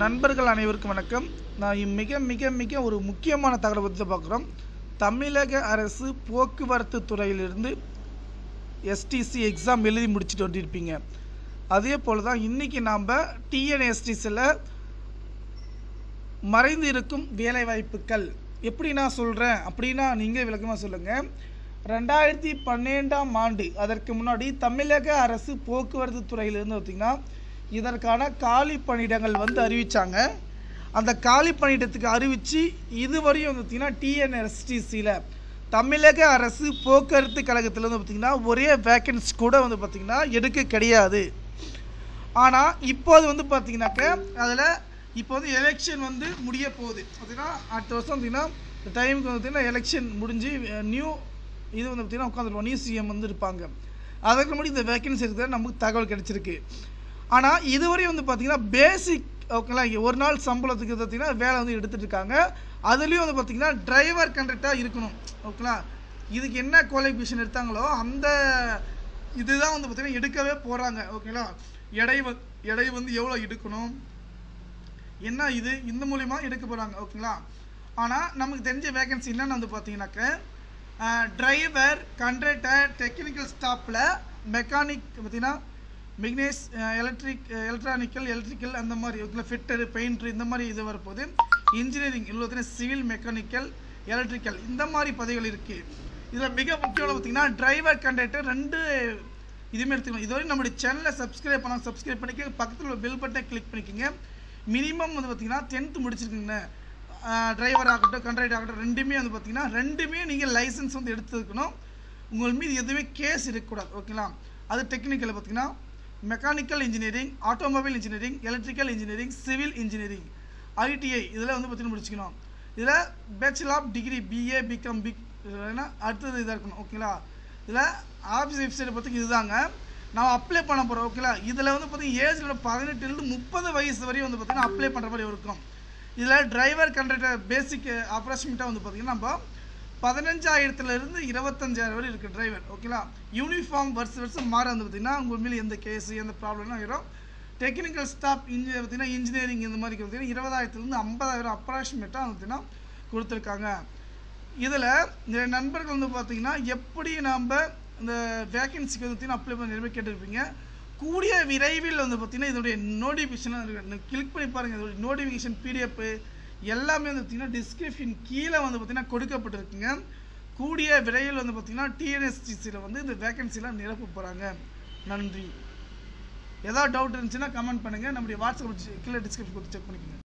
நண்பர்கள் அனைவருக்கும் வணக்கம். நான் மிக மிக மிக ஒரு முக்கியமான தகவலை பற்றி பார்க்குறோம். தமிழக அரசு போக்குவரத்து துறையிலிருந்து எஸ்டிசி எக்ஸாம் எழுதி முடிச்சுட்டு வந்துருப்பீங்க. அதே போல் தான் இன்றைக்கி நாம் டிஎன்எஸ்டிசியில் மறைந்து இருக்கும் வேலைவாய்ப்புகள் எப்படி நான் சொல்கிறேன் அப்படின்னா நீங்கள் விளக்கமாக சொல்லுங்கள். 2012ஆம் ஆண்டு அதற்கு முன்னாடி தமிழக அரசு போக்குவரத்து துறையிலிருந்து பார்த்திங்கன்னா இதற்கான காலி பணியிடங்கள் அறிவித்தாங்க. அந்த காலி பணியிடத்துக்கு அறிவித்து இதுவரையும் பார்த்திங்கன்னா டிஎன்எஸ்டிசியில் தமிழக அரசு போக்குவரத்து கழகத்தில் பார்த்திங்கன்னா ஒரே வேக்கன்சி கூட பார்த்திங்கன்னா எடுக்க கிடையாது. ஆனால் இப்போது பார்த்திங்கனாக்க அதில் இப்போ எலெக்ஷன் முடிய போகுது. பார்த்திங்கன்னா அடுத்த வருஷம் பார்த்திங்கன்னா இந்த டைமுக்கு பார்த்திங்கன்னா எலெக்ஷன் முடிஞ்சு நியூ இது பார்த்திங்கன்னா உட்காந்துருப்போம், நியூ சிஎம் இருப்பாங்க. அதற்கு முன்னாடி இந்த வேக்கன்சி இருக்கிறத நமக்கு தகவல் கிடச்சிருக்கு. ஆனால் இதுவரை பார்த்திங்கன்னா பேசிக் ஓகேங்களா, ஒரு நாள் சம்பளத்துக்கு பார்த்திங்கன்னா வேலை எடுத்துகிட்டு இருக்காங்க. அதுலேயும் பார்த்திங்கன்னா டிரைவர் கண்டக்டாக இருக்கணும். ஓகேங்களா, இதுக்கு என்ன குவாலிஃபிகேஷன் எடுத்தாங்களோ அந்த இதுதான் பார்த்திங்கன்னா எடுக்கவே போகிறாங்க. ஓகேங்களா, எடை எவ்வளோ எடுக்கணும் என்ன இது இந்த மூலிமா எடுக்க போகிறாங்க. ஓகேங்களா, ஆனால் நமக்கு தெரிஞ்ச வேகன்சி என்னென்னு பார்த்திங்கனாக்க டிரைவர், கண்டக்டர், டெக்னிக்கல் ஸ்டாஃபில் மெக்கானிக் பார்த்திங்கன்னா மெக்னேஸ், எலக்ட்ரிக்கல் அந்த மாதிரி ஃபிட்டரு, பெயிண்டர் இந்த மாதிரி இது வரப்போகுது. இன்ஜினியரிங் இதில் பார்த்திங்கன்னா சிவில், மெக்கானிக்கல், எலக்ட்ரிக்கல் இந்த மாதிரி பதவிகள் இருக்குது. இதில் மிக முக்கியமான பார்த்திங்கன்னா டிரைவர், கண்டக்டர் ரெண்டு இதுவுமே எடுத்துக்கணும். இதுவரை நம்மளுடைய சேனலை சப்ஸ்கிரைப் பண்ணிக்க, பக்கத்தில் உள்ள பெல் பட்டனை கிளிக் பண்ணிக்கோங்க. மினிமம் பார்த்திங்கன்னா 10th முடிச்சிருக்குங்க. டிரைவர் ஆகட்டும், கண்டக்டர் ஆகட்டும் ரெண்டுமே பார்த்திங்கன்னா ரெண்டுமே நீங்கள் லைசன்ஸ் எடுத்துக்கணும். உங்கள் மீது எதுவுமே கேஸ் இருக்கக்கூடாது. ஓகேங்களா, அது டெக்னிக்கல் பார்த்திங்கன்னா mechanical engineering, automobile engineering, electrical engineering, civil engineering, ITI இதில் பார்த்திங்கன்னா முடிச்சுக்கணும். இதில் bachelor of degree BA, BCom, அடுத்தது இதாக இருக்கணும். ஓகேங்களா, இதில் ஆஃபீஸ் வெப்சைட்டை பார்த்திங்க இதுதாங்க நான் அப்ளை பண்ண போகிறோம். ஓகேங்களா, இதில் பார்த்திங்கன்னா ஏஜில் 18 to 30 வயசு வரையும் பார்த்திங்கன்னா அப்ளை பண்ணுற மாதிரி இருக்கும். இதில் டிரைவர், கண்டக்டர் பேசிக் அப்ராக்சிமேட்டாக பார்த்திங்கன்னா நம்ம 15,000 to 25,000 வரை இருக்குது டிரைவர். ஓகேங்களா, யூனிஃபார்ம் வருஷம் மாற பார்த்திங்கன்னா உங்கள் மேலே எந்த கேஸு எந்த ப்ராப்ளம்லாம் வரும். டெக்னிக்கல் ஸ்டாஃப் பார்த்திங்கன்னா இன்ஜினியரிங் இந்த மாதிரி பார்த்திங்கன்னா 20,000 to 50,000 அப்ராக்சிமேட்டாக பார்த்திங்கன்னா கொடுத்துருக்காங்க. இதில் இந்த நண்பர்கள் பார்த்திங்கன்னா எப்படி நாம் இந்த வேக்கன்சிக்கு பார்த்திங்கன்னா அப்ளை பண்ண நிறைய கேட்டிருப்பீங்க. கூடிய விரைவில் பார்த்திங்கன்னா இதோடைய நோட்டிஃபிகேஷன் கிளிக் பண்ணி பாருங்கள். இதோடைய நோட்டிஃபிகேஷன் பிடிஎஃப் எல்லாமே பார்த்திங்கன்னா டிஸ்கிரிப்ஷன் கீழே பார்த்திங்கன்னா கொடுக்கப்பட்டிருக்குங்க. கூடிய விரைவில் பார்த்திங்கன்னா டிஎன்எஸ்டிசியில் இந்த வேக்கன்சிலாம் நிரப்ப போகிறாங்க. நன்றி. ஏதாவது டவுட் இருந்துச்சுன்னா கமெண்ட் பண்ணுங்கள். நம்முடைய வாட்ஸ்அப் கீழே டிஸ்கிரிப்ஷன் கொடுத்து செக் பண்ணிக்கோங்க.